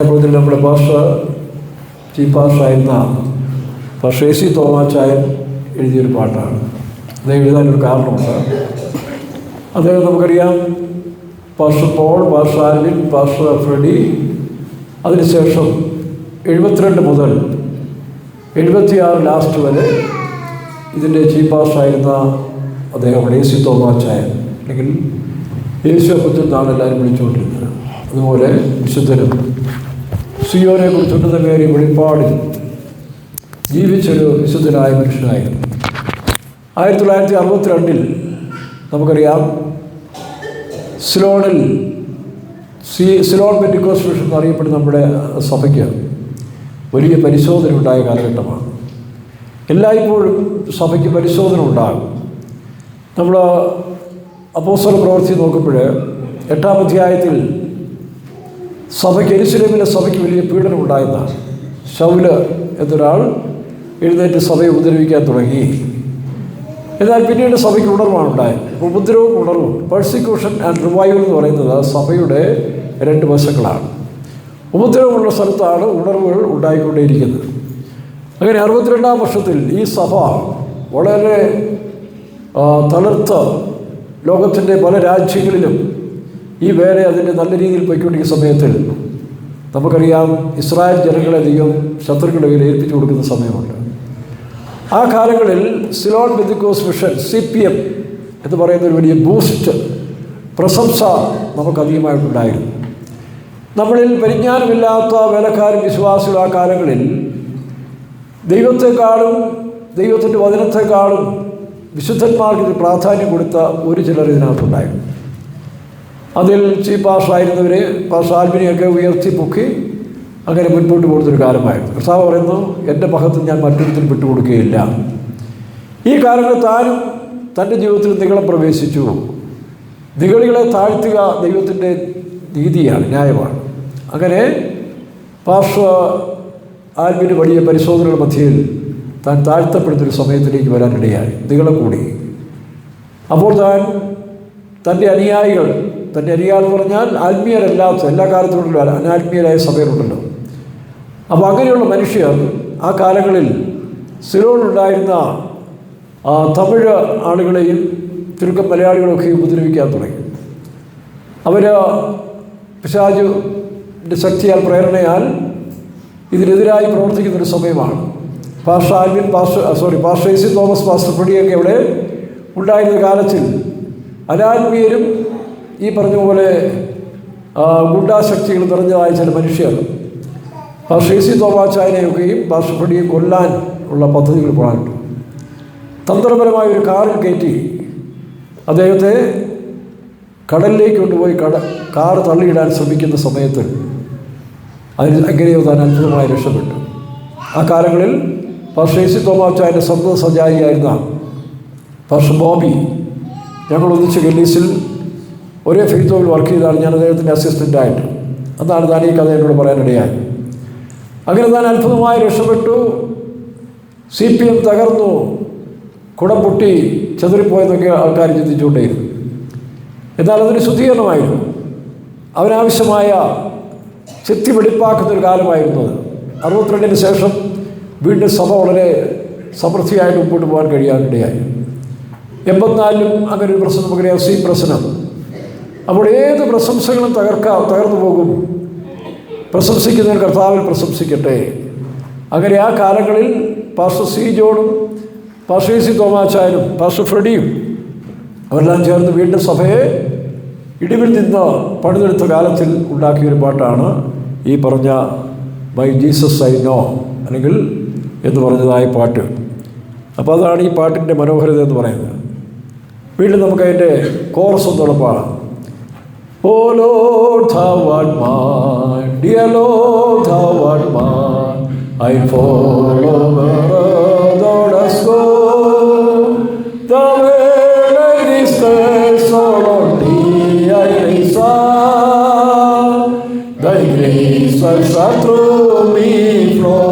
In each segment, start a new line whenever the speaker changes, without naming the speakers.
നമ്മുടെ ചീഫ് പാസ്റ്ററായിരുന്ന pastor A C. Thomachayan എഴുതിയൊരു പാട്ടാണ്. അത് എഴുതാനൊരു കാരണമുണ്ട്. അദ്ദേഹം നമുക്കറിയാം, pastor Paul, pastor Alvin, pastor Freddy, അതിനുശേഷം 72 മുതൽ 76 ലാസ്റ്റ് വരെ ഇതിൻ്റെ ചീഫ് പാസ്റ്ററായിരുന്ന അദ്ദേഹം എ.സി. തോമാച്ചായൻ, അല്ലെങ്കിൽ യേശു അപ്പച്ചൻ എന്നാണ് എല്ലാവരും വിളിച്ചുകൊണ്ടിരുന്നത്. അതുപോലെ വിശുദ്ധനും സിയോനെ കുറിച്ചുണ്ടെന്ന പേര് വെളിപ്പാടിൽ ജീവിച്ചൊരു വിശുദ്ധനായ മനുഷ്യനായിരുന്നു. 1962 നമുക്കറിയാം, സിലോൺ പെന്തിക്കോസ്റ്റ് മിഷൻ എന്നറിയപ്പെടുന്ന നമ്മുടെ സഭയ്ക്ക് വലിയ പരിശോധന ഉണ്ടായ കാലഘട്ടമാണ്. എല്ലായ്പ്പോഴും സഭയ്ക്ക് പരിശോധന ഉണ്ടാകും. നമ്മൾ അപ്പോസ്തല പ്രവൃത്തി നോക്കുമ്പോൾ 8-ാം അധ്യായത്തിൽ യെരൂശലേമിലെ സഭയ്ക്ക് വലിയ പീഡനം ഉണ്ടായെന്നാണ്. ശൗല് എന്നൊരാൾ എഴുന്നേറ്റ് സഭയെ ഉപദ്രവിക്കാൻ തുടങ്ങി. എന്നാൽ പിന്നീട് സഭയ്ക്ക് ഉണർവാണ് ഉണ്ടായത്. ഉപദ്രവവും ഉണർവും, പെർസിക്യൂഷൻ ആൻഡ് റിവൈവൽ എന്ന് പറയുന്നത് സഭയുടെ 2 വശങ്ങളാണ്. ഉപദ്രവമുള്ള സ്ഥലത്താണ് ഉണർവുകൾ ഉണ്ടായിക്കൊണ്ടേയിരിക്കുന്നത്. അങ്ങനെ 62-ാം വർഷത്തിൽ ഈ സഭ വളരെ തളർത്ത് ലോകത്തിൻ്റെ പല രാജ്യങ്ങളിലും ഈ വേല അതിൻ്റെ നല്ല രീതിയിൽ പോയിക്കൊണ്ടിരിക്കുന്ന സമയത്തിൽ നമുക്കറിയാം, ഇസ്രായേൽ ജനങ്ങളെ ദൈവം ശത്രുക്കളുടെ കയ്യിൽ ഏൽപ്പിച്ചു കൊടുക്കുന്ന സമയമുണ്ട്. ആ കാലങ്ങളിൽ സിലോൺ പെന്തിക്കോസ്റ്റ് മിഷൻ CPM എന്ന് പറയുന്ന ഒരു വലിയ ബൂസ്റ്റ്, പ്രശംസ നമുക്കധികമായിട്ടുണ്ടായിരുന്നു. നമ്മളിൽ പരിജ്ഞാനമില്ലാത്ത വേലക്കാരും വിശ്വാസികളും ആ കാലങ്ങളിൽ ദൈവത്തെക്കാളും ദൈവത്തിൻ്റെ വചനത്തെക്കാളും വിശുദ്ധന്മാർക്ക് പ്രാധാന്യം കൊടുത്ത ഒരു ചിലർ ഇതിനകത്തുണ്ടായിരുന്നു. അതിൽ ചീഫ് പാസ്റ്ററായിരുന്നവരെ, പാസ്റ്റർ ആൽബിനെയൊക്കെ ഉയർത്തി പൊക്കി അങ്ങനെ മുൻപോട്ട് പോകുന്നൊരു കാലമായിരുന്നു. കർത്താവ് പറയുന്നു, എൻ്റെ മഹത്വം ഞാൻ മറ്റൊരുത്തിൽ വിട്ടുകൊടുക്കുകയില്ല. ഈ കാലങ്ങളിൽ താനും തൻ്റെ ജീവിതത്തിൽ നിഗളം പ്രവേശിച്ചു. നിഗളികളെ താഴ്ത്തുക ദൈവത്തിൻ്റെ നീതിയാണ്, ന്യായമാണ്. അങ്ങനെ പാസ്റ്റർ ആൽബിന് വലിയ പരിശോധനയുടെ മധ്യയിൽ താൻ താഴ്ത്തപ്പെടുന്നൊരു സമയത്തിലേക്ക് വരാനിടയായി. നിഗളം കൂടി. അപ്പോൾ തൻ്റെ അനുയായികൾ എന്ന് പറഞ്ഞാൽ ആത്മീയരല്ലാത്ത, എല്ലാ കാലത്തുണ്ടല്ലോ അനാത്മീയരായ സഭയിലുണ്ടല്ലോ. അപ്പോൾ അങ്ങനെയുള്ള മനുഷ്യർ ആ കാലങ്ങളിൽ സിലോണിലുണ്ടായിരുന്ന തമിഴ് ആളുകളെയും ചുരുക്കം മലയാളികളൊക്കെ ഉപദ്രവിക്കാൻ തുടങ്ങി. അവർ പിശാചിൻ്റെ ശക്തിയാൽ, പ്രേരണയാൽ ഇതിനെതിരായി പ്രവർത്തിക്കുന്നൊരു സമയമാണ്. Pastor Alvin, pastor A C. Thomas, pastor ഫ്രെഡിയൊക്കെ അവിടെ ഉണ്ടായിരുന്ന കാലത്തിൽ അനാത്മീയരും ഈ പറഞ്ഞ പോലെ ഗുണ്ടാശക്തികൾ നിറഞ്ഞതായ ചില മനുഷ്യർ പാസ്റ്റർ എ.സി. തോമാച്ചായനെയൊക്കെയും പാസ്റ്റർ ഫ്രെഡിയെയും കൊല്ലാൻ ഉള്ള പദ്ധതികൾ പോകാനുണ്ട്. തന്ത്രപരമായ ഒരു കാറിൽ കയറ്റി അദ്ദേഹത്തെ കടലിലേക്ക് കൊണ്ടുപോയി കാർ തള്ളിയിടാൻ ശ്രമിക്കുന്ന സമയത്ത് എങ്ങനെയോ താൻ അത്ഭുതമായി രക്ഷപ്പെട്ടു. ആ കാലങ്ങളിൽ പാസ്റ്റർ എ.സി. തോമാച്ചായൻ്റെ സ്വന്തം സഞ്ചാരിയായിരുന്ന പാസ്റ്റർ ബോബി, ഞങ്ങൾ ഒന്നിച്ച് ഗലീസിൽ ഒരേ ഫെയ്ത്തോയിൽ വർക്ക് ചെയ്താണ്. ഞാൻ അദ്ദേഹത്തിൻ്റെ അസിസ്റ്റൻ്റായിട്ട്. അതാണ് താൻ ഈ കഥ എന്നോട് പറയാനിടയായി. അങ്ങനെ താൻ അത്ഭുതമായി രക്ഷപ്പെട്ടു. CPM തകർന്നു, കുടം പൊട്ടി ചെതറിപ്പോയെന്നൊക്കെ ആൾക്കാർ ചിന്തിച്ചുകൊണ്ടേയിരുന്നു. എന്നാൽ അതിന് ശുദ്ധീകരണമായിരുന്നു. അവനാവശ്യമായ ശക്തി വെളിപ്പാക്കുന്നൊരു കാലമായിരുന്നു അത്. 62-ന് ശേഷം വീണ്ടും സഭ വളരെ സമൃദ്ധിയായിട്ട് മുമ്പോട്ട് പോകാൻ കഴിയാനിടയായി. 84-ലും അങ്ങനെ ഒരു പ്രശ്നം നമുക്കറിയാം, പ്രശ്നം. അപ്പോൾ ഏത് പ്രശംസകളും തകർന്നു പോകും. പ്രശംസിക്കുന്നവർ കർത്താവിൽ പ്രശംസിക്കട്ടെ. അങ്ങനെ ആ കാലങ്ങളിൽ പാസ്റ്റർ സി ജോണും പാസ്റ്റർ എ.സി. തോമാച്ചായനും പാസ്റ്റർ ഫ്രെഡിയും അവരെല്ലാം ചേർന്ന് വീണ്ടും സഭയെ ഇടിവിൽ നിന്ന് പണിതെടുത്ത കാലത്തിൽ ഉണ്ടാക്കിയൊരു പാട്ടാണ് ഈ പറഞ്ഞ ബൈ ജീസസ് ഐ നോ, അല്ലെങ്കിൽ എന്ന് പറഞ്ഞതായ പാട്ട്. അപ്പോൾ അതാണ് ഈ പാട്ടിൻ്റെ മനോഹരത എന്ന് പറയുന്നത്. വീണ്ടും നമുക്കതിൻ്റെ കോറസ് ഒന്നുകൂടെ പാടാം. Oh Lord, thou art mine, dear Lord, thou art mine. I follow wherever thou dost go. The way I distance, O Lord, thee I desire. Thy grace shall through me flow.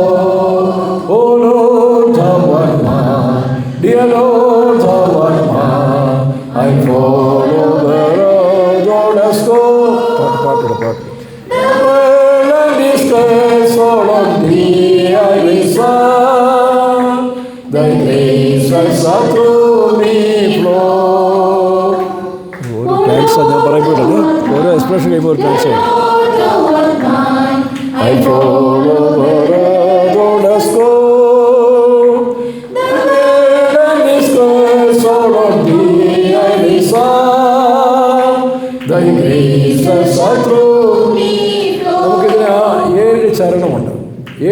Oh Lord, thou art mine, dear Lord, thou art mine. I follow wherever thou dost go. പാട്ട് expression കഴിയുമ്പോൾ I follow where thou dost go. The burden is cursed on thee I desire. Thy graces are through me flow. നമുക്കിതിന് 7 ചരണമുണ്ട്.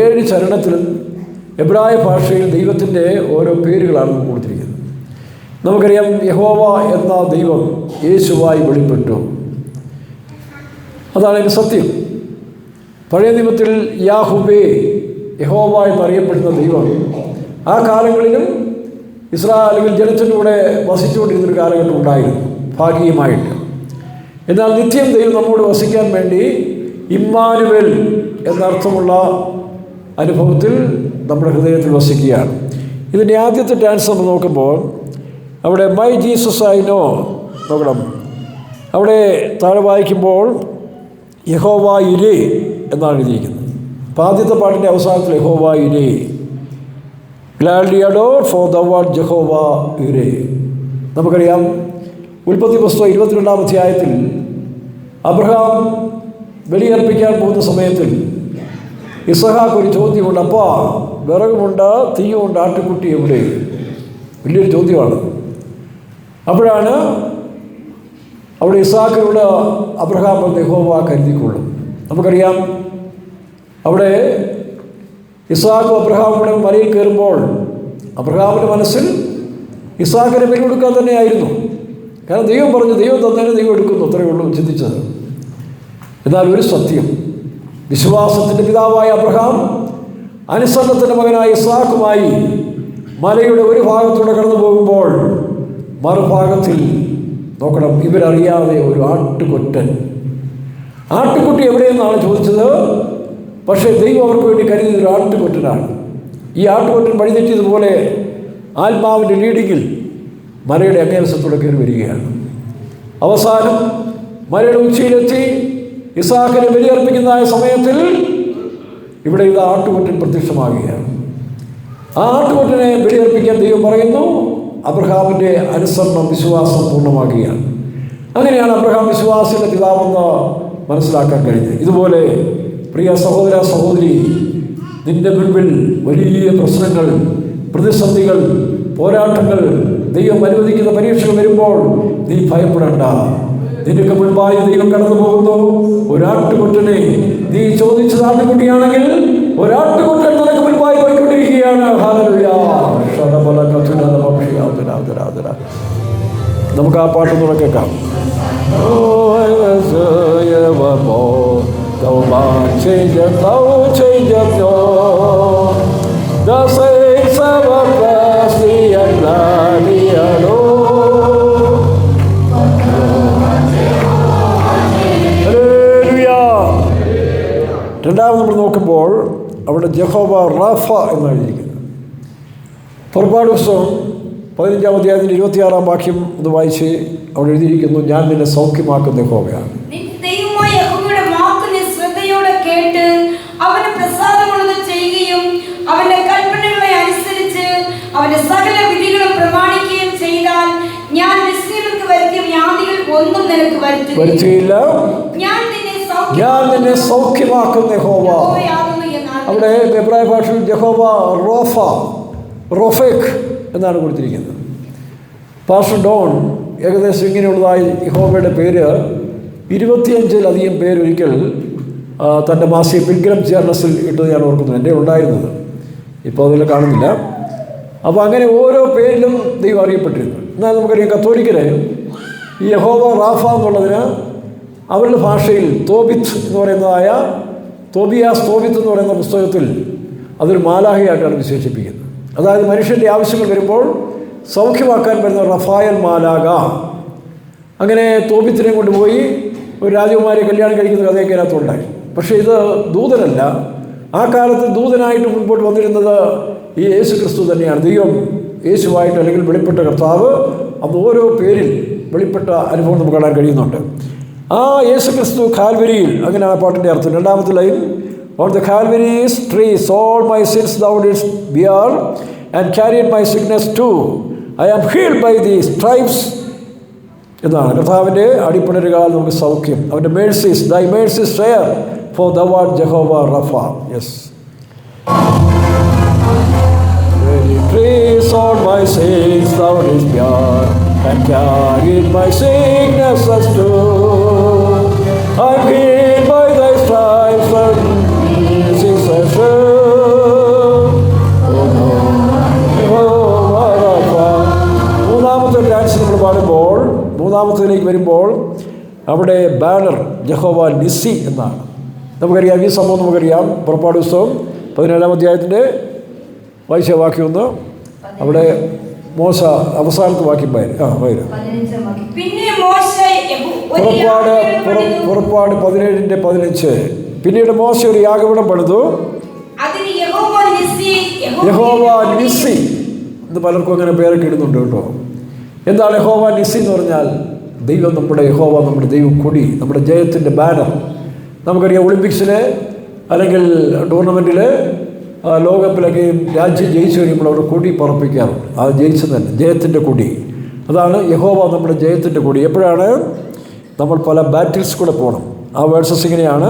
7 ചരണത്തിലും എബ്രായ ഭാഷയിൽ ദൈവത്തിൻ്റെ ഓരോ പേരുകളാണ് നമുക്ക് കൊടുത്തിരിക്കുന്നത്. നമുക്കറിയാം, യഹോവ എന്ന ദൈവം യേശുവായി വെളിപ്പെട്ടു. അതാണ് അതിൻ്റെ സത്യം. പഴയ നിയമത്തിൽ യാഹുവേ, യഹോവ എന്നറിയപ്പെടുന്ന ദൈവം ആ കാലങ്ങളിലും ഇസ്രായേലിൽ ജനത്തിൻ്റെ കൂടെ വസിച്ചുകൊണ്ടിരുന്നൊരു കാലഘട്ടം ഉണ്ടായിരുന്നു, ഭാഗികമായിട്ട്. എന്നാൽ നിത്യം ദൈവം നമ്മോട് വസിക്കാൻ വേണ്ടി ഇമ്മാനുവേൽ എന്നർത്ഥമുള്ള അനുഭവത്തിൽ നമ്മുടെ ഹൃദയത്തിൽ വസിക്കുകയാണ്. ഇതിൻ്റെ ആദ്യത്തെ ടാൻസ് നമ്മൾ നോക്കുമ്പോൾ അവിടെ മൈ ജീസസ് ഐ നോ നോക്കണം. അവിടെ താഴെ വായിക്കുമ്പോൾ യഹോവ ഇരേ എന്നാണ് എഴുതിയിരിക്കുന്നത്. അപ്പോൾ ആദ്യത്തെ പാട്ടിൻ്റെ അവസാനത്തിൽ യഹോവ ഇരേ, gladly adore for the ward Jehovah Jireh. നമുക്കറിയാം, ഉൽപ്പത്തി പുസ്തകം 22-ാം അധ്യായത്തിൽ അബ്രഹാം ബലിയർപ്പിക്കാൻ പോകുന്ന സമയത്തിൽ ഇസഹാക്ക് ഒരു ചോദ്യമുണ്ട്, അപ്പാ വിറകുമുണ്ട്, തീയുമുണ്ട്, ആട്ടുകുട്ടി എവിടെ? വലിയൊരു ചോദ്യമാണ്. അപ്പോഴാണ് അവിടെ ഇസാക്കിനോട് അബ്രഹാം യഹോവ കരുതിക്കൊള്ളും. നമുക്കറിയാം, അവിടെ ഇസാഖും അബ്രഹാമും കൂടെ മലയിൽ കയറുമ്പോൾ അബ്രഹാമിൻ്റെ മനസ്സിൽ ഇസാഖിനെ ബലി കൊടുക്കാൻ തന്നെയായിരുന്നു. കാരണം ദൈവം പറഞ്ഞു, ദൈവം തന്നതിന് ദൈവം എടുക്കുന്നു, അത്രയേ ഉള്ളൂ ചിന്തിച്ചത്. എന്നാൽ ഒരു സത്യം, വിശ്വാസത്തിൻ്റെ പിതാവായ അബ്രഹാം അനുസരണത്തിൻ്റെ മകനായ ഇസാഖുമായി മലയുടെ ഒരു ഭാഗത്തൂടെ കടന്നു പോകുമ്പോൾ മറുഭാഗത്തിൽ നോക്കണം, ഇവരറിയാതെ ഒരു ആട്ടുകുട്ടി എവിടെയെന്നാണ് ചോദിച്ചത്. പക്ഷേ ദൈവം അവർക്ക് വേണ്ടി കരുതിയത് ഒരു ആട്ടുകൊറ്റനാണ്. ഈ ആട്ടുകൊറ്റൻ വഴിതെറ്റിയതുപോലെ ആത്മാവിൻ്റെ ലീഡിങ്ങിൽ മലയുടെ അങ്ങേവശത്തോടെ കയറി വരികയാണ്. അവസാനം മലയുടെ ഉച്ചയിലെത്തി ഇസാഖിനെ ബലിയർപ്പിക്കുന്ന സമയത്തിൽ ഇവിടെ ഇത് ആട്ടുകൊറ്റൻ പ്രത്യക്ഷമാകുകയാണ്. ആ ആട്ടുകൊറ്റനെ ബലിയർപ്പിക്കാൻ ദൈവം പറയുന്നു, അബ്രഹാമിൻ്റെ അനുസരണം വിശ്വാസം പൂർണ്ണമാക്കുകയാണ്. അങ്ങനെയാണ് അബ്രഹാം വിശ്വാസിയുടെ പിതാവെന്ന് മനസ്സിലാക്കാൻ കഴിഞ്ഞത്. ഇതുപോലെ പ്രിയ സഹോദര സഹോദരി, നിന്റെ മുൻപിൽ വലിയ പ്രശ്നങ്ങൾ, പ്രതിസന്ധികൾ, പോരാട്ടങ്ങൾ, ദൈവം അനുവദിക്കുന്ന പരീക്ഷകൾ വരുമ്പോൾ നീ ഭയപ്പെടേണ്ട. നിനക്ക് മുൻപായി ദൈവം കടന്നു പോകുന്നു. ഒരാട്ടുകുട്ടനെ നീ ചോദിച്ചത് ആട്ടുകുട്ടിയാണെങ്കിൽ ഒരാട്ടുകുട്ടൻ നിനക്ക് മുൻപായി പോയിക്കൊണ്ടിരിക്കുകയാണ്. നമുക്ക് ആ പാട്ടൊന്നുകൂടെ കേൾക്കാം. രണ്ടാമത് നമ്മൾ നോക്കുമ്പോൾ അവിടെ ജഹോവ റാഫ എന്നാണ് എഴുതിയിരിക്കുന്നത്. പുറപ്പാട് പുസ്തകം 15-ാം അധ്യായത്തിൻ്റെ 26-ാം വാക്യം ഇത് വായിച്ച് അവിടെ എഴുതിയിരിക്കുന്നു, ഞാൻ നിന്നെ സൗഖ്യമാക്കുന്ന യഹോവയാണ്. വരുത്തുകയില്ല, ഞാൻ നിന്നെ സൗഖ്യമാക്കുന്ന യഹോവ. അവിടെ എബ്രായ ഭാഷയിൽ യഹോവ റോഫേക്ക് എന്നാണ് കൊടുത്തിരിക്കുന്നത്. പാസ്റ്റർ ഡോൺ ഏകദേശം ഇങ്ങനെയുള്ളതായി യഹോവയുടെ പേര് 25-ലധികം പേരൊരിക്കൽ തൻ്റെ മാസിക പിൽഗ്രിം ജേർണൽസിൽ ഇട്ടത് ഞാൻ ഓർക്കുന്നു. എൻ്റെ ഉണ്ടായിരുന്നത്, ഇപ്പോൾ അതിൽ കാണുന്നില്ല. അപ്പോൾ അങ്ങനെ ഓരോ പേരിലും ദൈവം അറിയപ്പെട്ടിരുന്നു. എന്നാൽ നമുക്കറിയാം, കത്തോലിക്കരെ ഈ യഹോവ റാഫ എന്നുള്ളതിന് അവരുടെ ഭാഷയിൽ തോബിത്ത് എന്ന് പറയുന്നതായ തോബിത്ത് എന്ന് പറയുന്ന പുസ്തകത്തിൽ അതൊരു മാലാഹയായിട്ടാണ് വിശേഷിപ്പിക്കുന്നത്. അതായത് മനുഷ്യൻ്റെ ആവശ്യങ്ങൾ വരുമ്പോൾ സൗഖ്യമാക്കാൻ വരുന്ന റഫായൽ മാലാക. അങ്ങനെ തോബിത്തിനെ കൊണ്ടുപോയി ഒരു രാജകുമാരിയെ കല്യാണം കഴിക്കുന്ന കഥയൊക്കെ അതിനകത്തുണ്ടായി. പക്ഷേ ഇത് ദൂതനല്ല. ആ കാലത്ത് ദൂതനായിട്ട് മുൻപോട്ട് വന്നിരുന്നത് ഈ യേശു ക്രിസ്തു തന്നെയാണ്. ദൈവം യേശുവായിട്ട് അല്ലെങ്കിൽ വെളിപ്പെട്ട കർത്താവ് അത് ഓരോ പേരിൽ വെളിപ്പെട്ട അനുഭവം നമുക്ക് കാണാൻ കഴിയുന്നുണ്ട്. ആ യേശു ക്രിസ്തു കാൽവരിയിൽ, അങ്ങനെയാണ് ആ പാട്ടിൻ്റെ അർത്ഥം. രണ്ടാമത്തെ line, on the Calvary's trees all my sins thou didst bear and carried my sickness too. I am healed by the stripes എന്നാണ്. കർത്താവിൻ്റെ അടിപ്പിണരുകാൽ നമുക്ക് സൗഖ്യം. അവൻ്റെ mercies, thy mercies share for the ward Jehovah Rapha. Yes. Trace on my sins thou didst bear, and carried my sicknesses too. I'm healed by thy stripes, and disease is sure. Oh no, Jehovah Rapha. മൂന്നാമത്തെ dance നമ്മൾ പാടുമ്പോൾ, മൂന്നാമത്തേലേക്ക് വരുമ്പോൾ അവിടെ banner Jehovah Nissy എന്നാണ്. നമുക്കറിയാം, ഈ സംഭവം നമുക്കറിയാം. പുറപ്പാട് പുസ്തകം 17-ാം അധ്യായത്തിൻ്റെ വായിച്ച വാക്യമൊന്ന്. അവിടെ മോശ അവസാനത്തെ വാക്യം വരും. പുറപ്പാട് 17:15. പിന്നീട് മോശ ഒരു യാഗപീഠം പണിതു. യഹോവ നിസ്സി എന്ന് പലർക്കും അങ്ങനെ പേരൊക്കെ ഇടുന്നുണ്ട് കേട്ടോ. എന്താണ് യഹോവ നിസ്സി എന്ന് പറഞ്ഞാൽ? ദൈവം നമ്മുടെ യഹോവ, നമ്മുടെ ദൈവം കൊടി, നമ്മുടെ ജയത്തിൻ്റെ ബാനർ. നമുക്കറിയാം, ഒളിമ്പിക്സിൽ അല്ലെങ്കിൽ ടൂർണമെൻറ്റിൽ ലോകകപ്പിലൊക്കെ രാജ്യം ജയിച്ചു കഴിയുമ്പോൾ അവർ കൊടി പറപ്പിക്കാറുണ്ട്. അത് ജയിച്ചതന്നെ ജയത്തിൻ്റെ കൊടി. അതാണ് യഹോവ നമ്മുടെ ജയത്തിൻ്റെ കൊടി. എപ്പോഴാണ് നമ്മൾ പല ബാറ്റിൽസ് കൂടെ പോകണം. ആ വേഴ്സസ് ഇങ്ങനെയാണ്: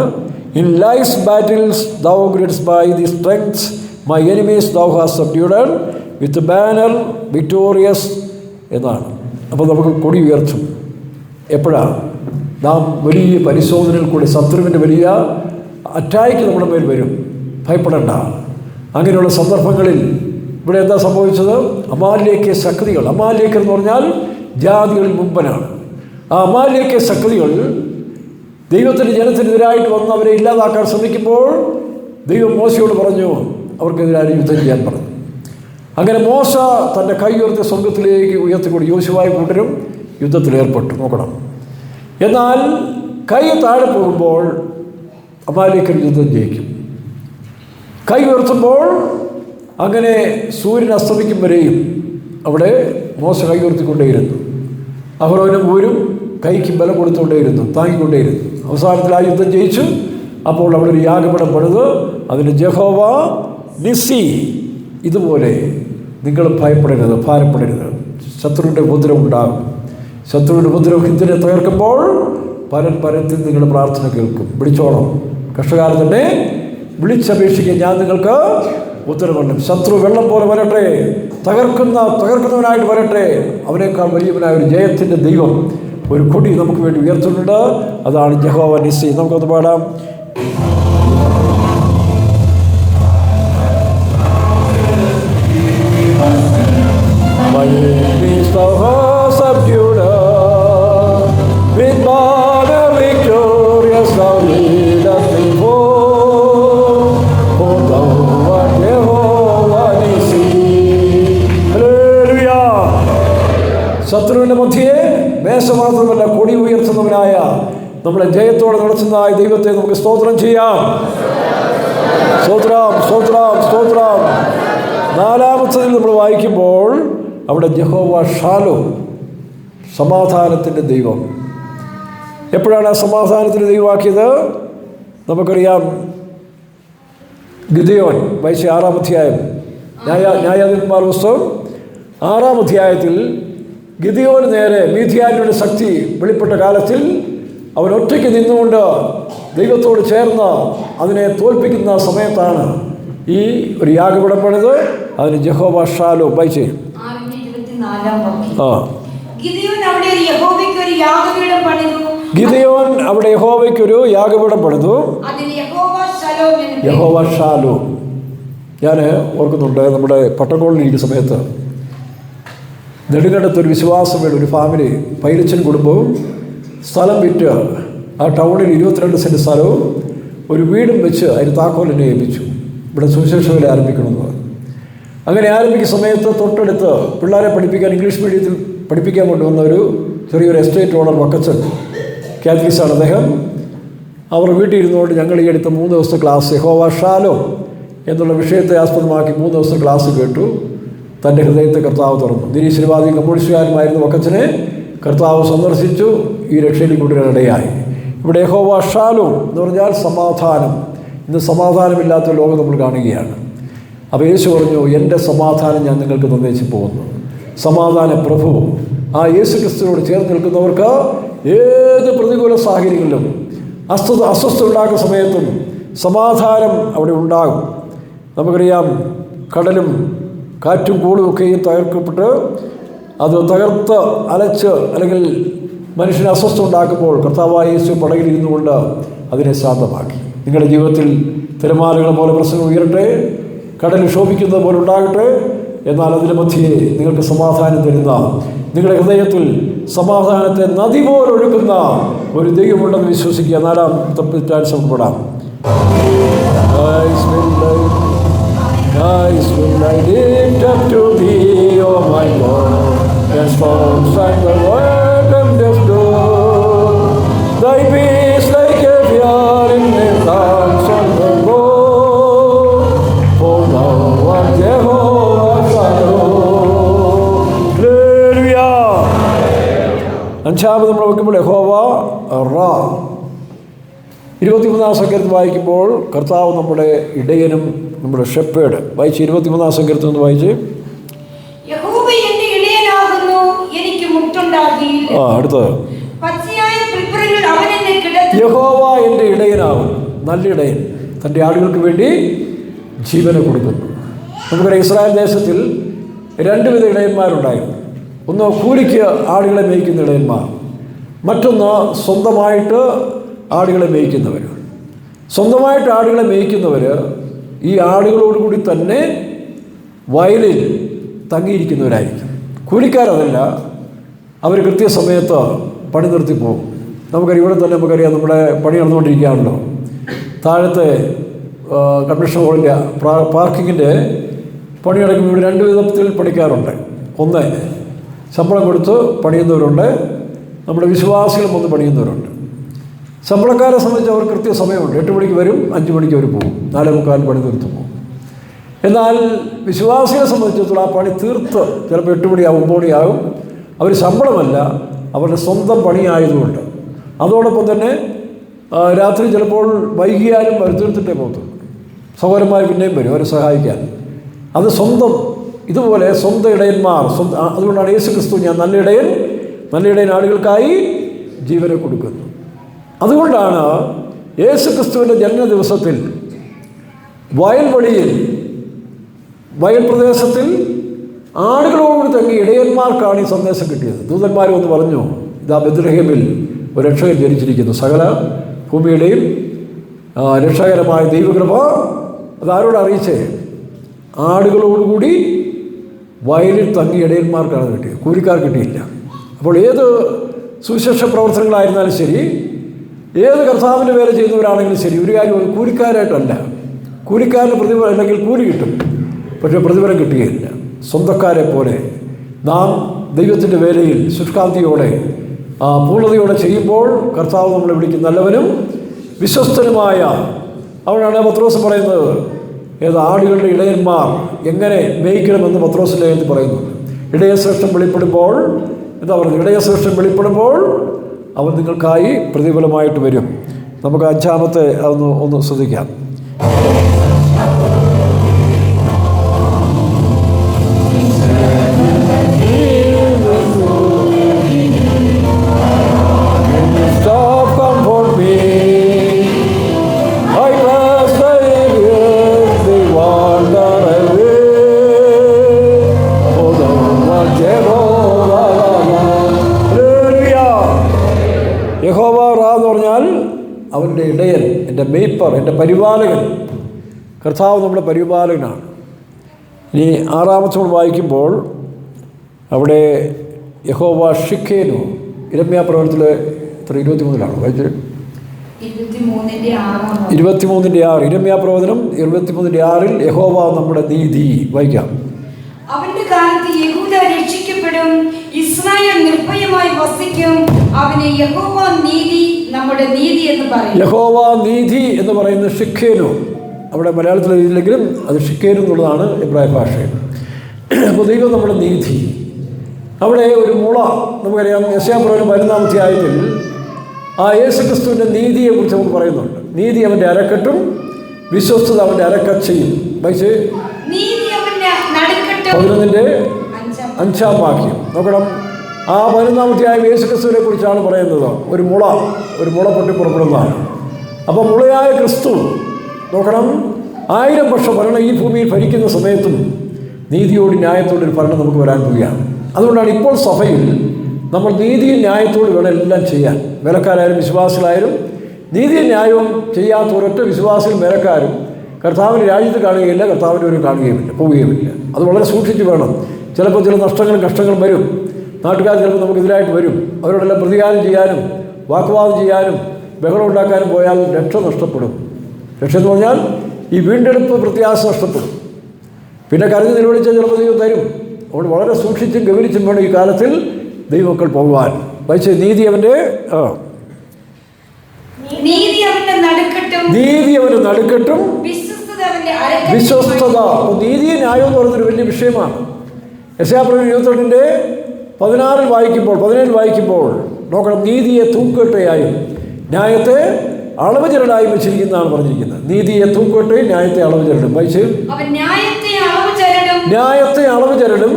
in life's battles thou girds by the strengths my enemies thou has subdued with banner victorious എന്നാണ്. അപ്പോൾ നമുക്ക് കൊടി ഉയർത്തും. എപ്പോഴാണ്? നാം വലിയ പരിശോധനയിൽ കൂടി, ശത്രുവിൻ്റെ വലിയ അറ്റാക്ക് നമ്മുടെ മേൽ വരും. ഭയപ്പെടേണ്ട. അങ്ങനെയുള്ള സന്ദർഭങ്ങളിൽ ഇവിടെ എന്താ സംഭവിച്ചത്? അമാലേക്യ ശക്തികൾ, അമാലേക്കർ എന്ന് പറഞ്ഞാൽ ജാതികളിൽ മുമ്പനാണ്. ആ അമാലേക്യ ശക്തികൾ ദൈവത്തിൻ്റെ ജനത്തിനെതിരായിട്ട് വന്ന് അവരെ ഇല്ലാതാക്കാൻ ശ്രമിക്കുമ്പോൾ ദൈവം മോശയോട് പറഞ്ഞു അവർക്കെതിരായി യുദ്ധം ചെയ്യാൻ പറഞ്ഞു. അങ്ങനെ മോശ തൻ്റെ കൈ ഉയർത്തി സ്വർഗത്തിലേക്ക് ഉയർത്തിക്കൊണ്ട് യോശുവായും കൂട്ടരും യുദ്ധത്തിലേർപ്പെട്ടു. നോക്കണം. എന്നാൽ കൈ താഴെ പോകുമ്പോൾ അമാലേക്കർ യുദ്ധം ജയിക്കും. കൈ ഉയർത്തുമ്പോൾ അങ്ങനെ സൂര്യൻ അസ്തമിക്കും വരെയും അവിടെ മോശ കൈ ഉയർത്തിക്കൊണ്ടേയിരുന്നു. അഹരോനും ഊരും കൈക്ക് ബലം കൊടുത്തുകൊണ്ടേയിരുന്നു, താങ്ങിക്കൊണ്ടേയിരുന്നു. അവസാനത്തിൽ ആ യുദ്ധം ജയിച്ചു. അപ്പോൾ അവിടെ ഒരു യാഗപീഠം പണിത് അതിന് ജഹോവ നിസ്സി. ഇതുപോലെ നിങ്ങൾ ഭയപ്പെടരുത്, ഭാരപ്പെടരുത്. ശത്രുവിൻ്റെ ഉപദ്രവം ഉണ്ടാകും. ശത്രുവിൻ്റെ ഉപദ്രവം ഹിന്ദിനെ തകർക്കുമ്പോൾ പരത്തിൽ നിങ്ങളുടെ പ്രാർത്ഥന കേൾക്കും. വിളിച്ചോണം. കഷ്ടകാലം തന്നെ വിളിച്ചപേക്ഷിക്കുക, ഞാൻ നിങ്ങൾക്ക് ഉത്തരവുണ്ട്. ശത്രു വെള്ളം പോലെ വരട്ടെ, തകർക്കുന്നവനായിട്ട് വരട്ടെ. അവനേക്കാൾ വലിയവനായ ഒരു ജയത്തിൻ്റെ ദൈവം, ഒരു കൊടി നമുക്ക് വേണ്ടി ഉയർത്തുന്നുണ്ട്. അതാണ് ജഹോവ നിസ്സി. നമുക്കൊന്ന് പാടാം. ശത്രുവിൻ്റെ മധ്യേ മേശ മാത്രമല്ല, കൊടി ഉയർത്തുന്നവനായ നമ്മളെ ജയത്തോടെ നടത്തുന്നതായ ദൈവത്തെ നമുക്ക് സ്തോത്രം ചെയ്യാം. സ്തോത്രം, സ്തോത്രം, സ്തോത്രം. നാലാമത്തതിൽ നമ്മൾ വായിക്കുമ്പോൾ അവിടെ ജഹോവ ഷാലോം, സമാധാനത്തിൻ്റെ ദൈവം. എപ്പോഴാണ് ആ സമാധാനത്തിൻ്റെ ദൈവമാക്കിയത്? നമുക്കറിയാം, ഗിദെയോൻ വായിച്ച 6-ാം അധ്യായം, ന്യായാധിപന്മാർ പുസ്തകം 6-ാം അധ്യായത്തിൽ ഗിദെയോന് നേരെ മീദ്യാന്യരുടെ ശക്തി വെളിപ്പെട്ട കാലത്തിൽ അവൻ ഒറ്റയ്ക്ക് നിന്നുകൊണ്ട് ദൈവത്തോട് ചേർന്ന് അതിനെ തോൽപ്പിക്കുന്ന സമയത്താണ് ഈ ഒരു യാഗപീഠം പണിത്. അതിന് ജഹോവ ഷാലോം വായിച്ചേ. ഗിദെയോൻ അവിടെ യഹോവയ്ക്കൊരു യാഗപീഠം പണിതു. യഹോവ ഷാലോം. ഞാൻ ഓർക്കുന്നുണ്ട്, നമ്മുടെ പട്ടംകോളിലിരിക്കുന്ന സമയത്ത് നെടുങ്കണ്ടത്തൊരു വിശ്വാസമേട് ഒരു ഫാമിലി, പൈലച്ചൻ കുടുംബവും സ്ഥലം വിറ്റ് ആ ടൗണിൽ 22 സെൻറ്റ് സ്ഥലവും ഒരു വീടും വെച്ച് അതിന് താക്കോലിനെ ഏൽപ്പിച്ചു. ഇവിടെ സുവിശേഷ വേല ആരംഭിക്കണമെന്ന് പറഞ്ഞു. അങ്ങനെ ആരംഭിക്കുന്ന സമയത്ത് തൊട്ടടുത്ത് പിള്ളേരെ പഠിപ്പിക്കാൻ, ഇംഗ്ലീഷ് മീഡിയത്തിൽ പഠിപ്പിക്കാൻ കൊണ്ടുവന്ന ഒരു ചെറിയൊരു എസ്റ്റേറ്റ് ഓണർ വക്കച്ചൻ, കാത്തലിക്സാണ് അദ്ദേഹം. അവർ വീട്ടിൽ ഇരുന്നുകൊണ്ട് ഞങ്ങൾ ഈ അടുത്ത 3 ദിവസത്തെ ക്ലാസ്, യഹോവ ഷാലോം എന്നുള്ള വിഷയത്തെ ആസ്പദമാക്കി 3 ദിവസത്തെ ക്ലാസ് കേട്ടു. തൻ്റെ ഹൃദയത്തെ കർത്താവ് തുറന്നു. നിരീശ്വരവാദി കമ്മ്യൂണിസ്റ്റുകാരുമായിരുന്ന വക്കച്ചനെ കർത്താവ് സന്ദർശിച്ചു. ഈ രക്ഷയിൽ കൊണ്ടുവരാനിടയായി. ഇവിടെ യഹോവ ഷാലോം എന്ന് പറഞ്ഞാൽ സമാധാനം. ഇന്ന് സമാധാനമില്ലാത്ത ലോകം നമ്മൾ കാണുകയാണ്. അപ്പോൾ യേശു പറഞ്ഞു, എൻ്റെ സമാധാനം ഞാൻ നിങ്ങൾക്ക് തന്നേച്ച് പോകുന്നു. സമാധാന പ്രഭു ആ യേശു ക്രിസ്തുവിനോട് ചേർന്ന് നിൽക്കുന്നവർക്ക് ഏത് പ്രതികൂല സാഹചര്യങ്ങളിലും അസ്വസ്ഥത ഉണ്ടാക്കുന്ന സമയത്തും സമാധാനം അവിടെ ഉണ്ടാകും. നമുക്കറിയാം, കടലും കാറ്റും കൂടുമൊക്കെയും തകർക്കപ്പെട്ട് അത് തകർത്ത് അലച്ച് അല്ലെങ്കിൽ മനുഷ്യന് അസ്വസ്ഥത ഉണ്ടാക്കുമ്പോൾ കർത്താവായ യേശു പടകിലിരുന്നു കൊണ്ട് അതിനെ ശാന്തമാക്കി. നിങ്ങളുടെ ജീവിതത്തിൽ തിരമാലകളെ പോലെ പ്രശ്നങ്ങൾ ഉയരട്ടെ, കടൽ ശോഭിക്കുന്നത് പോലെ ഉണ്ടാകട്ടെ, എന്നാൽ അതിൻ്റെ മധ്യേ നിങ്ങൾക്ക് സമാധാനം തരുന്ന, നിങ്ങളുടെ ഹൃദയത്തിൽ സമാധാനത്തെ നദി പോലെ ഒഴുക്കുന്ന ഒരു ദൈവമുണ്ടെന്ന് വിശ്വസിക്കുക. 4-ാം തപ്പിത്താൻ ശ്രമപ്പെടാം. Eyes will I lift up to thee, O my Lord, as storms like the word and death do. Thy peace like a fire in the thoughts of the Lord, for thou art Jehovah Shalom. Hallelujah. അഞ്ചാമത് നമ്മൾ നോക്കുമ്പോൾ യഹോവ റാ. 23-ാം സങ്കീർത്തനം വായിക്കുമ്പോൾ കർത്താവ് നമ്മുടെ ഇടയനും നമ്മുടെ ഷെപ്പേഡ്. വായിച്ച് 23-ാം സങ്കീർത്തനം ഒന്ന് വായിച്ച്. അടുത്തത് യഹോവ എൻ്റെ ഇടയനാകും. നല്ല ഇടയൻ തൻ്റെ ആടുകൾക്ക് വേണ്ടി ജീവനെ കൊടുക്കുന്നു. നമുക്കറിയാം, ഇസ്രായേൽ ദേശത്തിൽ 2 വിധ ഇടയന്മാരുണ്ടായിരുന്നു. ഒന്ന് കൂലിക്ക് ആടുകളെ മേയ്ക്കുന്ന ഇടയന്മാർ, മറ്റൊന്ന് സ്വന്തമായിട്ട് ആടുകളെ മേയ്ക്കുന്നവർ. സ്വന്തമായിട്ട് ആടുകളെ മേയ്ക്കുന്നവർ ഈ ആടുകളോടുകൂടി തന്നെ വയലിൽ തങ്ങിയിരിക്കുന്നവരായിരിക്കും. കൂലിക്കാരതല്ല, അവർ കൃത്യസമയത്ത് പണി നിർത്തി പോകും. നമുക്കറിയാം, ഇവിടെ തന്നെ നമുക്കറിയാം, നമ്മുടെ പണി നടന്നുകൊണ്ടിരിക്കുകയാണല്ലോ. താഴത്തെ കൺവെൻഷൻ ഹോളിൻ്റെ പാർക്കിങ്ങിൻ്റെ പണി നടക്കുമ്പോൾ ഇവിടെ 2 വിധത്തിൽ പണിക്കാറുണ്ട്. ഒന്ന് ശമ്പളം കൊടുത്ത് പണിയുന്നവരുണ്ട്, നമ്മുടെ വിശ്വാസികളും വന്ന് പണിയുന്നവരുണ്ട്. ശമ്പളക്കാരെ സംബന്ധിച്ച് അവർ കൃത്യസമയമുണ്ട്. 8 മണിക്ക് വരും, 5 മണിക്ക് അവർ പോകും, 4:45 പണി തീർത്ത് പോകും. എന്നാൽ വിശ്വാസികളെ സംബന്ധിച്ചിടത്തോളം ആ പണി തീർത്ത് ചിലപ്പോൾ 8 മണിയാവും, 9 മണിയാകും. അവർ ശമ്പളമല്ല, അവരുടെ സ്വന്തം പണിയായതുകൊണ്ട്. അതോടൊപ്പം തന്നെ രാത്രി ചിലപ്പോൾ വൈകിയാലും അവർ തീർത്തിട്ടേ പോകത്തുള്ളൂ. സഹോദരന്മാർ പിന്നെയും വരും അവരെ സഹായിക്കാൻ. അത് സ്വന്തം, ഇതുപോലെ സ്വന്തം ഇടയന്മാർ. അതുകൊണ്ടാണ് യേശു ക്രിസ്തു ഞാൻ നല്ല ഇടയൻ ആളുകൾക്കായി ജീവനെ കൊടുക്കുന്നു. അതുകൊണ്ടാണ് യേശു ക്രിസ്തുവിൻ്റെ ജനന ദിവസത്തിൽ വയൽ പ്രദേശത്തിൽ ആടുകളോട് തങ്ങി ഇടയന്മാർക്കാണ് ഈ സന്ദേശം കിട്ടിയത്. ദൂതന്മാർ വന്ന് പറഞ്ഞു, ഇതാ ബെത്ലഹേമിൽ ഒരു രക്ഷകൻ ജനിച്ചിരിക്കുന്നു, സകല ഭൂമിയുടെയും രക്ഷകരമായ ദൈവകൃപ. അതാരോട് അറിയിച്ചേ? ആടുകളോടുകൂടി വയലിൽ തങ്ങി ഇടയന്മാർക്കാണ് കിട്ടിയത്, കൂലിക്കാർ കിട്ടിയില്ല. അപ്പോൾ ഏത് സുവിശേഷ പ്രവർത്തനങ്ങളായിരുന്നാലും ശരി, ഏത് കർത്താവിൻ്റെ വേല ചെയ്യുന്നവരാണെങ്കിലും ശരി, ഒരു കാര്യം കൂലിക്കാരായിട്ടല്ല. കൂലിക്കാരന് പ്രതിഫലം അല്ലെങ്കിൽ കൂലി കിട്ടും, പക്ഷേ പ്രതിഫലം കിട്ടുകയില്ല. സ്വന്തക്കാരെ പോലെ നാം ദൈവത്തിൻ്റെ വേലയിൽ ശുഷ്കാന്തിയോടെ പൂർണ്ണതയോടെ ചെയ്യുമ്പോൾ കർത്താവ് നമ്മളെ വിളിക്കും നല്ലവനും വിശ്വസ്തനുമായ. അവിടെയാണ് പത്രോസ് പറയുന്നത്, ആടുകളുടെ ഇടയന്മാർ എങ്ങനെ മേയ്ക്കണമെന്ന് പത്രോസിൻ്റെ ലേഖനത്തിൽ പറയുന്നുണ്ട്. ഇടയശ്രേഷ്ഠം വെളിപ്പെടുമ്പോൾ എന്താ പറയുന്നത്? ഇടയശ്രേഷ്ഠം വെളിപ്പെടുമ്പോൾ അവൻ നിങ്ങൾക്കായി പ്രതിഫലമായിട്ട് വരും. നമുക്ക് 5-ാമത്തെ ഒന്ന് ശ്രദ്ധിക്കാം. യഹോവ റാ എന്ന് പറഞ്ഞാൽ അവൻ്റെ ഇടയൻ, എൻ്റെ മേയ്പ്പർ, എൻ്റെ പരിപാലകൻ. കർത്താവ് നമ്മുടെ പരിപാലകനാണ്. ഇനി 6-ാമത്തെ നമ്മൾ വായിക്കുമ്പോൾ അവിടെ യഹോവ ഷിക്കേനു. ഇരമ്യാ പ്രവചനത്തിൽ 23-ലാണ് വായിച്ചത്. 23-6 ഇരമ്യാ പ്രവചനം 23-6 യഹോവ നമ്മുടെ നീതി. വായിക്കാം.
അവന്റെ കാലത്ത് യഹൂദ രക്ഷിക്കപ്പെടും, ഇസ്രായേൽ നിർഭയമായി വസിക്കും. അവനെ യഹോവ നീതി, നമ്മുടെ നീതി എന്ന് പറയും.
യഹോവ നീതി എന്ന് പറയുന്നത് ഷിക്കേനു. അവിടെ മലയാളത്തിൽ എഴുതിയില്ലെങ്കിലും അത് ഷിക്കേനു എന്നുള്ളതാണ് എബ്രായ ഭാഷയിൽ. അപ്പോൾ ദൈവം നമ്മുടെ നീതി. അവിടെ ഒരു മുള നമുക്കറിയാം. യെശയ്യാ പ്രവചനം 11-ാം അധ്യായത്തിൽ ആ യേശു ക്രിസ്തുവിൻ്റെ നീതിയെക്കുറിച്ച് നമുക്ക് പറയുന്നുണ്ട്. നീതി അവൻ്റെ അരക്കെട്ടും വിശ്വസ്തത അവൻ്റെ അരക്കച്ചയും. വായിച്ച്
11-ന്റെ 5-ാം
വാക്യം നോക്കണം. ആ 11-ാം അധ്യായം യേശുക്രിസ്തുവിനെ കുറിച്ചാണ് പറയുന്നത്. ഒരു മുള പൊട്ടി പുറപ്പെടുന്നതാണ്. അപ്പോൾ മുളയായ ക്രിസ്തു നോക്കണം, 1000 വർഷം ഭരണം ഈ ഭൂമിയിൽ ഭരിക്കുന്ന സമയത്തും നീതിയോട് ന്യായത്തോടൊരു ഭരണം നമുക്ക് വരാൻ പോവുകയാണ്. അതുകൊണ്ടാണ് ഇപ്പോൾ സഭയിൽ നമ്മൾ നീതിയും ന്യായത്തോട് വേണം എല്ലാം ചെയ്യാൻ. വേലക്കാരായാലും വിശ്വാസികളായാലും നീതിയും ന്യായവും ചെയ്യാത്ത ഒരൊറ്റ വിശ്വാസികളും വേലക്കാരും കർത്താവിൻ്റെ രാജ്യത്ത് കാണുകയില്ല, കർത്താവിൻ്റെ ഒരു കാണുകയുമില്ല, പോവുകയുമില്ല. അത് വളരെ സൂക്ഷിച്ച് വേണം. ചിലപ്പോൾ ചില നഷ്ടങ്ങളും കഷ്ടങ്ങളും വരും. നാട്ടുകാർ ചിലപ്പോൾ നമുക്കെതിരായിട്ട് വരും. അവരോടെല്ലാം പ്രതികാരം ചെയ്യാനും വാക്കുവാദം ചെയ്യാനും ബഹളം ഉണ്ടാക്കാനും പോയാൽ രക്ഷ നഷ്ടപ്പെടും. രക്ഷ എന്ന് പറഞ്ഞാൽ ഈ വീണ്ടെടുപ്പ് പ്രത്യാശ നഷ്ടപ്പെടും. പിന്നെ കരഞ്ഞ് നിലവിളിച്ചാൽ ചിലപ്പോൾ ദൈവം തരും. അതുകൊണ്ട് വളരെ സൂക്ഷിച്ചും ഗൗനിച്ചും വേണം ഈ കാലത്തിൽ ദൈവമക്കൾ പോകുവാൻ. പക്ഷേ നീതി അവൻ്റെ
നീതി അവൻ്റെ നടുക്കെട്ടും
വിശ്വസ്തത. നീതി ന്യായം എന്ന് പറയുന്നൊരു വലിയ വിഷയമാണ്. യെശയ്യാപ്രവചനം 28-ന്റെ 17 വായിക്കുമ്പോൾ നോക്കണം, നീതിയെ തൂക്കുകെട്ടയായും ന്യായത്തെ അളവ് ചരടായും വെച്ചിരിക്കുന്നതാണ് പറഞ്ഞിരിക്കുന്നത്. നീതിയെ തൂക്കുകെട്ടയും ന്യായത്തെ അളവ് ചരടും. വായിച്ച് ന്യായത്തെ അളവ് ചരടും.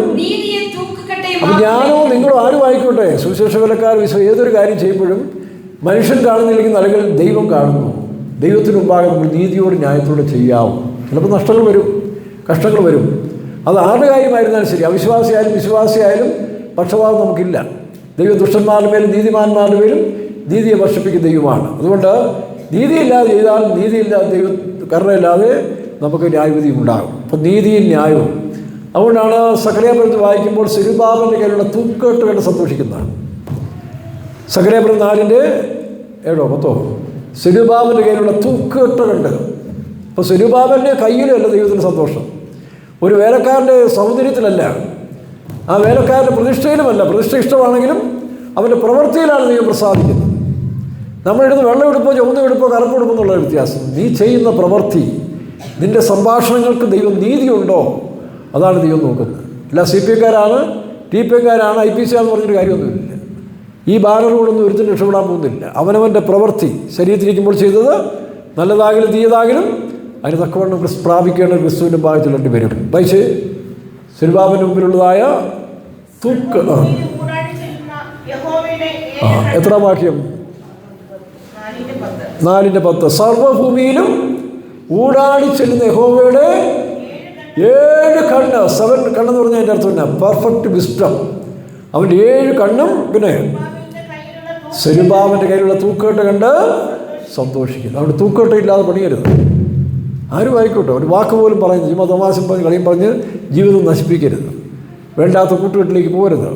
അപ്പം ഞാനോ നിങ്ങളോ ആരും ആയിക്കോട്ടെ, സുവിശേഷ വേലക്കാർ ഏതൊരു കാര്യം ചെയ്യുമ്പോഴും മനുഷ്യൻ കാണുന്നില്ലെങ്കിൽ അല്ലെങ്കിൽ ദൈവം കാണുന്നു. ദൈവത്തിന് മുമ്പാകെ നമ്മൾ നീതിയോട് ന്യായത്തോടെ ചെയ്യാവും. ചിലപ്പോൾ നഷ്ടങ്ങൾ വരും, കഷ്ടങ്ങൾ വരും. അത് ആരുടെ കാര്യമായിരുന്നാലും ശരി, അവിശ്വാസിയായാലും വിശ്വാസിയായാലും പക്ഷപാതം നമുക്കില്ല. ദൈവം ദുഷ്ടന്മാരുടെ മേലും നീതിമാന്മാരുടെ മേലും നീതിയെ വർഷിപ്പിക്കുന്ന ദൈവമാണ്. അതുകൊണ്ട് നീതിയില്ലാതെ ചെയ്താൽ നീതിയില്ലാതെ ദൈവം കരുണയില്ലാതെ നമുക്ക് ന്യായവിധിയും ഉണ്ടാകും. അപ്പം നീതിയും ന്യായവും. അതുകൊണ്ടാണ് സഖറിയാപുരത്ത് വായിക്കുമ്പോൾ സെരുബ്ബാബലിൻ്റെ കയ്യിലുള്ള തൂക്കെട്ട് കണ്ട് സന്തോഷിക്കുന്നതാണ്. സഖറിയാപുരം 4:7-10 സെരുബ്ബാബലിൻ്റെ കയ്യിലുള്ള തൂക്കെട്ട് കണ്ട്. അപ്പോൾ സെരുബ്ബാബലിൻ്റെ കയ്യിലല്ല ദൈവത്തിന് സന്തോഷം, ഒരു വേലക്കാരൻ്റെ സൗന്ദര്യത്തിലല്ല, ആ വേലക്കാരൻ്റെ പ്രതിഷ്ഠയിലുമല്ല. പ്രതിഷ്ഠ ഇഷ്ടമാണെങ്കിലും അവൻ്റെ പ്രവൃത്തിയിലാണ് ദൈവം പ്രസാദിക്കുന്നത്. നമ്മളിടുന്ന് വെള്ളം എടുപ്പോ ചുവന്ന എടുപ്പോ കറുപ്പ് എടുപ്പോ എന്നുള്ള വ്യത്യാസം. നീ ചെയ്യുന്ന പ്രവൃത്തി, നിൻ്റെ സംഭാഷണങ്ങൾക്ക് ദൈവം നീതിയുണ്ടോ, അതാണ് ദൈവം നോക്കുന്നത്. അല്ല CPI-ക്കാരാണ്, TPI-ക്കാരാണ്, IPC എന്ന് പറഞ്ഞൊരു കാര്യമൊന്നുമില്ല. ഈ ബാനറുകളൊന്നും ഒരുത്തിന് രക്ഷപ്പെടാൻ പോകുന്നില്ല. അവനവൻ്റെ പ്രവൃത്തി ശരീരത്തിരിക്കുമ്പോൾ ചെയ്തത് നല്ലതാകിലും തീയതാകിലും അതിന് തക്കവണ്ണം പ്രാപിക്കേണ്ട ക്രിസ്തുവിൻ്റെ ഭാഗത്തിലുണ്ട് വരും. വായിച്ച് സെരുബ്ബാബലിൻ്റെ മുമ്പിലുള്ളതായ തൂക്ക്. എത്ര വാക്യം? 4:10 സർവ്വഭൂമിയിലും ഊടാടി ചെല്ലുന്ന യഹോവയുടെ 7 കണ്ണ്. 7 കണ്ണെന്ന് പറഞ്ഞാൽ എൻ്റെ അർത്ഥം തന്നെ പെർഫെക്റ്റ് വിസ്ഡം. അവൻ്റെ 7 കണ്ണും പിന്നെ സെരുബ്ബാബലിൻ്റെ കയ്യിലുള്ള തൂക്കെട്ട് കണ്ട് സന്തോഷിക്കുന്നു. അവിടെ തൂക്കെട്ട് ഇല്ലാതെ പണിയരുത്. ആരും ആയിക്കോട്ടെ, ഒരു വാക്ക് പോലും പറയുന്നത് ചുമ്മാ തമാശം പറഞ്ഞ് കളിയും പറഞ്ഞ് ജീവിതം നശിപ്പിക്കരുത്. വേണ്ടാത്ത കൂട്ടുകെട്ടിലേക്ക് പോകരുത്,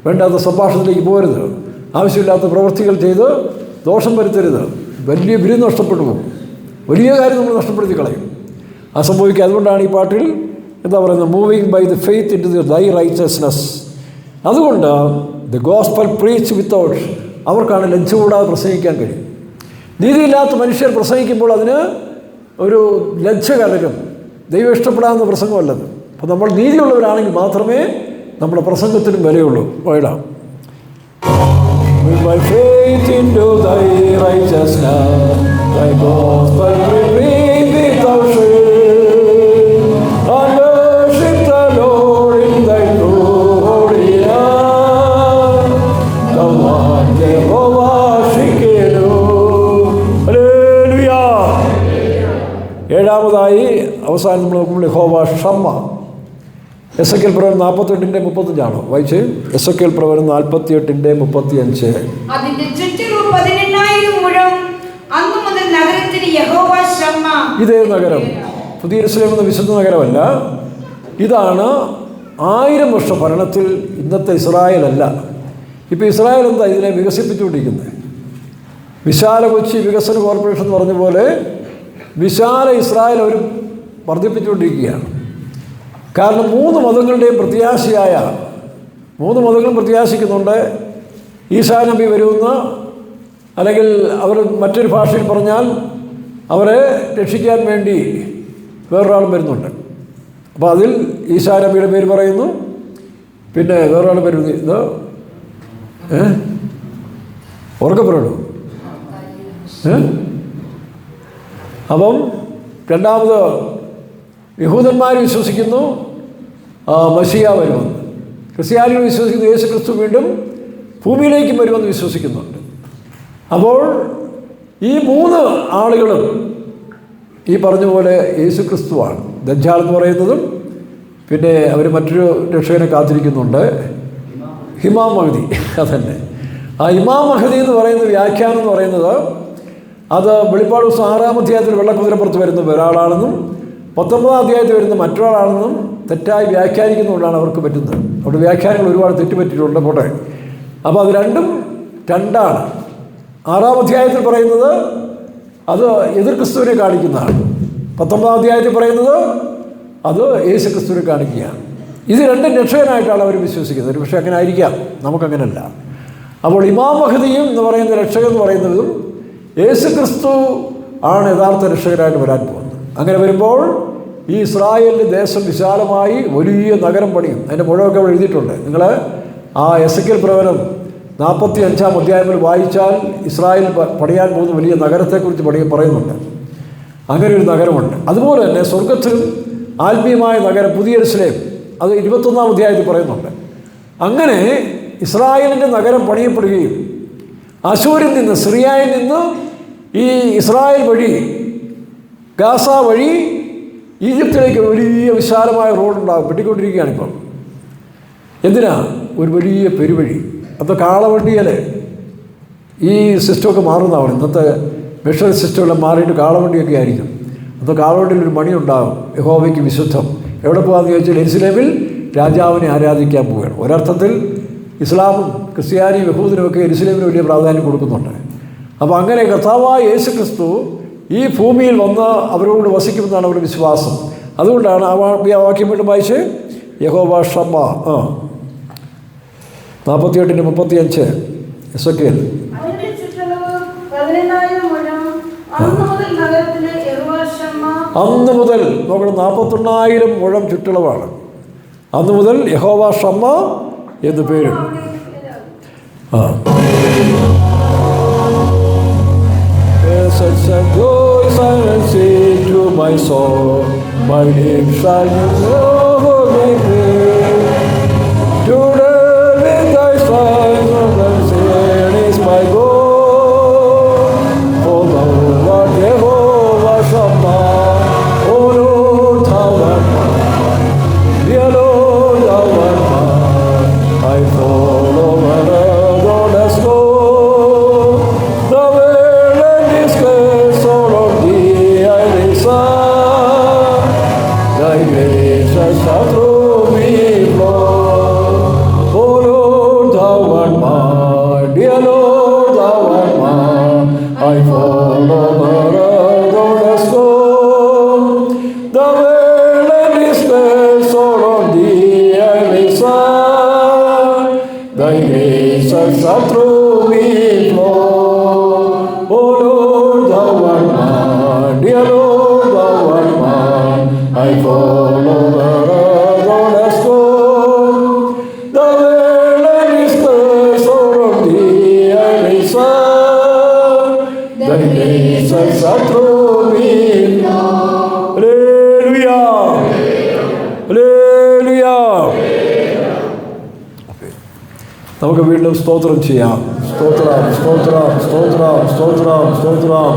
വേണ്ടാത്ത സംഭാഷണത്തിലേക്ക് പോകരുത്, ആവശ്യമില്ലാത്ത പ്രവൃത്തികൾ ചെയ്ത് ദോഷം വരുത്തരുത്. വലിയ ബിരുദം നഷ്ടപ്പെട്ടു പോകും, വലിയ കാര്യം നമ്മൾ നഷ്ടപ്പെടുത്തി കളയും. അത് സംഭവിക്കുക. അതുകൊണ്ടാണ് ഈ പാട്ടിൽ എന്താ പറയുന്നത്, moving by the faith in to thy righteousness. അതുകൊണ്ട് ദ ഗോസ്പൽ പ്രീച്ച് വിത്തൗട്ട്, അവർക്കാണ് ലജ്ജ കൂടാതെ പ്രസംഗിക്കാൻ കഴിയും. നീതിയില്ലാത്ത മനുഷ്യർ പ്രസംഗിക്കുമ്പോൾ അതിന് ഒരു ലജ്ജ കലരും. ദൈവം ഇഷ്ടപ്പെടാവുന്ന പ്രസംഗമല്ലത്. അപ്പോൾ നമ്മൾ നീതിയുള്ളവരാണെങ്കിൽ മാത്രമേ നമ്മുടെ പ്രസംഗത്തിനും വിലയുള്ളൂ. വൈടാം by faith into thy righteousness, thy gospel will read without shame, and worship the Lord in thy true holiness, the one Jehovah Shekelu. Hallelujah. ഏഴാമതായി അവസാനം നമ്മൾ നോക്കുമ്പോൾ യഹോവ ഷമ്മ. എസെക്കിയേൽ പ്രവചനം 48:35 വായിച്ച്. എസെക്കിയേൽ പ്രവചനം 48:35.
അതിന്റെ ചുറ്റളവ് 18,000 മുഴം. അന്നു മുതൽ നഗരത്തിന് യഹോവ ഷമ്മ. ഇതേ നഗരം പുതിയ യെരൂശലേം എന്ന വിശുദ്ധ നഗരമല്ല. ഇതാണ് 1000 വർഷ ഭരണത്തിൽ ഇന്നത്തെ ഇസ്രായേലല്ല. ഇപ്പോൾ ഇസ്രായേൽ എന്താ ഇതിനെ വികസിപ്പിച്ചുകൊണ്ടിരിക്കുന്നത്. വിശാല കൊച്ചി വികസന കോർപ്പറേഷൻ എന്ന് പറഞ്ഞ പോലെ വിശാല ഇസ്രായേൽ അവർ വർദ്ധിപ്പിച്ചുകൊണ്ടിരിക്കുകയാണ്. കാരണം 3 മതങ്ങളുടെയും പ്രത്യാശയായ 3 മതങ്ങളും പ്രത്യാശിക്കുന്നുണ്ട്. ഈസാ നബി വരുമെന്ന്, അല്ലെങ്കിൽ അവർ മറ്റൊരു ഭാഷയിൽ പറഞ്ഞാൽ അവരെ രക്ഷിക്കാൻ വേണ്ടി വേറൊരാളും വരുന്നുണ്ട്. അപ്പോൾ അതിൽ ഈസാ നബിയുടെ പേര് പറയുന്നു, പിന്നെ വേറൊരാളുടെ പേര് ഇത് ഓർക്കപ്പെടുന്നു. അപ്പം രണ്ടാമത് യഹൂദന്മാർ വിശ്വസിക്കുന്നു മശിയ വരുമെന്ന്.
ക്രിസ്ത്യാനികൾ വിശ്വസിക്കുന്ന യേശു ക്രിസ്തു വീണ്ടും ഭൂമിയിലേക്കും വരുമെന്ന് വിശ്വസിക്കുന്നുണ്ട്. അപ്പോൾ ഈ 3 ആളുകളും ഈ പറഞ്ഞ പോലെ യേശു ക്രിസ്തുവാണ്. ദജ്ജാൽ എന്ന് പറയുന്നതും പിന്നെ അവർ മറ്റൊരു രക്ഷകനെ കാത്തിരിക്കുന്നുണ്ട്, ഇമാം മഹ്ദി. അതന്നെ ആ ഇമാം മഹ്ദി എന്ന് പറയുന്ന വ്യാഖ്യാനം എന്ന് പറയുന്നത് അത് വെളിപ്പാട് ദിവസം 6-ാം അധ്യായത്തിൽ വെള്ളക്കുതിരപ്പുറത്ത് വരുന്ന ഒരാളാണെന്നും 19-ാം അധ്യായത്തിൽ വരുന്ന മറ്റൊരാളാണെന്നും തെറ്റായി വ്യാഖ്യാനിക്കുന്നതുകൊണ്ടാണ് അവർക്ക് പറ്റുന്നത്. അവിടെ വ്യാഖ്യാനങ്ങൾ ഒരുപാട് തെറ്റുപറ്റിയിട്ടുണ്ട്. പോട്ടെ, അപ്പോൾ അത് രണ്ടും രണ്ടാണ്. 6-ാം അധ്യായത്തിൽ പറയുന്നത് അത് എതിർ ക്രിസ്തുവിനെ കാണിക്കുന്നതാണ്. 19-ാം അധ്യായത്തിൽ പറയുന്നത് അത് യേശു ക്രിസ്തുവിനെ കാണിക്കുകയാണ്. ഇത് രണ്ടും രക്ഷകനായിട്ടാണ് അവർ വിശ്വസിക്കുന്നത്. ഒരു പക്ഷേ അങ്ങനെ ആയിരിക്കാം, നമുക്കങ്ങനല്ല. അപ്പോൾ ഇമാം മഹ്ദിയും എന്ന് പറയുന്ന രക്ഷകൻ എന്ന് പറയുന്നതും യേശു ക്രിസ്തു ആണ് യഥാർത്ഥ രക്ഷകനായിട്ട് വരാൻ പോകുന്നത്. അങ്ങനെ വരുമ്പോൾ ഈ ഇസ്രായേലിൻ്റെ ദേശം വിശാലമായി വലിയ നഗരം പണിയും. അതിൻ്റെ മുഴുവൊക്കെ അവിടെ എഴുതിയിട്ടുണ്ട്. നിങ്ങൾ ആ എസെക്കിയേൽ പ്രവചനം 45-ാം അധ്യായത്തിൽ വായിച്ചാൽ ഇസ്രായേൽ പണിയാൻ പോകുന്ന വലിയ നഗരത്തെക്കുറിച്ച് പറയുന്നുണ്ട്. അങ്ങനെ ഒരു നഗരമുണ്ട്. അതുപോലെ തന്നെ സ്വർഗത്തിലും ആത്മീയമായ നഗരം പുതിയ യെരൂശലേം, അത് 21-ാം അധ്യായത്തിൽ പറയുന്നുണ്ട്. അങ്ങനെ ഇസ്രായേലിൻ്റെ നഗരം പണിയപ്പെടുകയും അശൂരിൽ നിന്ന്, സിറിയയിൽ നിന്ന് ഈ ഇസ്രായേൽ വഴി ഗാസ വഴി ഈജിപ്തിലേക്ക് വലിയ വിശാലമായ റോഡുണ്ടാകും. വെട്ടിക്കൊണ്ടിരിക്കുകയാണിപ്പം. എന്തിനാ? ഒരു വലിയ പെരുവഴി. അപ്പോൾ കാളവണ്ടിയിൽ ഈ സിസ്റ്റമൊക്കെ മാറുന്നതാണ്. ഇന്നത്തെ മെഷീനറി സിസ്റ്റമെല്ലാം മാറിയിട്ട് കാളവണ്ടിയൊക്കെ ആയിരിക്കും. അപ്പോൾ കാളവണ്ടിയിൽ ഒരു മണി ഉണ്ടാകും, യഹോവയ്ക്ക് വിശുദ്ധം. എവിടെ പോകാമെന്ന് ചോദിച്ചാൽ യെരൂശലേമിൽ രാജാവിനെ ആരാധിക്കാൻ പോവുകയാണ്. ഒരർത്ഥത്തിൽ ഇസ്ലാമും ക്രിസ്ത്യാനിയും യഹൂദനുമൊക്കെ യെരൂശലേമിന് വലിയ പ്രാധാന്യം കൊടുക്കുന്നുണ്ട്. അപ്പോൾ അങ്ങനെ കർത്താവായ യേശു ക്രിസ്തു ഈ ഭൂമിയിൽ വന്ന് അവരോട് വസിക്കുമെന്നാണ് അവരുടെ വിശ്വാസം. അതുകൊണ്ടാണ് ആ വാക്യം വീണ്ടും വായിച്ച് യഹോവ ഷമ്മ 48:35 എസെക്കിയേൽ. അന്ന് മുതൽ നോക്കണം, 41,000 മുഴം ചുറ്റളവാണ്. അന്ന് മുതൽ യഹോവ ഷമ്മ എന്ന് പേരും. My soul, my name shall you know today with thy signs of the sin is my goal. Oh Lord, Jehovah Shammah, oh Lord, thou art mine, dear Lord, thou art mine. I follow wherever thou go. The world and its cares all on thee I desire. Thy grace shall through me flow. Oh Lord, thou art mine, dear Lord, thou art mine. I follow wherever thou dost go. The world and its cares all on thee I desire. Thy grace shall through me flow. Oh Lord, thou art mine, dear Lord, thou art mine. I follow wherever thou dost go. The world and its cares all on thee I desire. Thy grace shall through me flow. Hallelujah. Hallelujah. നമുക്ക് വീണ്ടും സ്തോത്രം ചെയ്യാം. സ്തോത്രം, സ്തോത്രം, സ്തോത്രം, സ്തോത്രം, സ്തോത്രം.